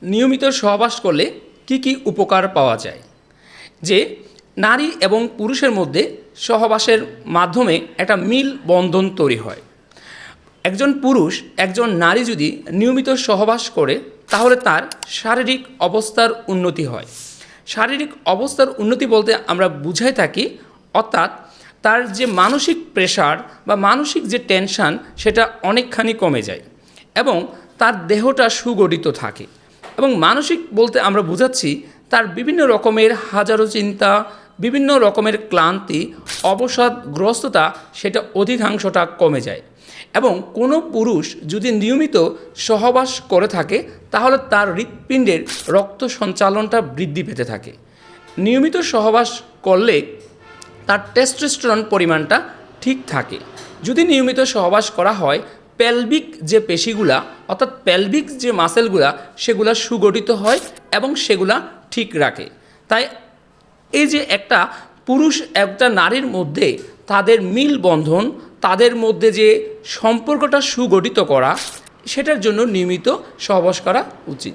নিয়মিত সহবাস করলে কি কি উপকার পাওয়া যায়? যে নারী এবং পুরুষের মধ্যে সহবাসের মাধ্যমে একটা মিল বন্ধন তৈরি হয়। একজন পুরুষ একজন নারী যদি নিয়মিত সহবাস করে তাহলে তার শারীরিক অবস্থার উন্নতি হয়। শারীরিক অবস্থার উন্নতি বলতে আমরা বুঝাই থাকি, অর্থাৎ তার যে মানসিক প্রেশার বা মানসিক যে টেনশান সেটা অনেকখানি কমে যায় এবং তার দেহটা সুগঠিত থাকে। এবং মানসিক বলতে আমরা বুঝাচ্ছি তার বিভিন্ন রকমের হাজারো চিন্তা, বিভিন্ন রকমের ক্লান্তি, অবসাদগ্রস্ততা সেটা অধিকাংশটা কমে যায়। এবং কোনো পুরুষ যদি নিয়মিত সহবাস করে থাকে তাহলে তার হৃৎপিণ্ডের রক্ত সঞ্চালনটা বৃদ্ধি পেতে থাকে। নিয়মিত সহবাস করলে তার টেস্টোস্টেরন পরিমাণটা ঠিক থাকে। যদি নিয়মিত সহবাস করা হয় পেলভিক যে পেশিগুলা অর্থাৎ পেলভিক যে মাসেলগুলা সেগুলা সুগঠিত হয় এবং সেগুলা ঠিক রাখে। তাই এই যে একটা পুরুষ একটা নারীর মধ্যে তাদের মিল বন্ধন, তাদের মধ্যে যে সম্পর্কটা সুগঠিত করা, সেটার জন্য নিয়মিত সহবাস করা উচিত।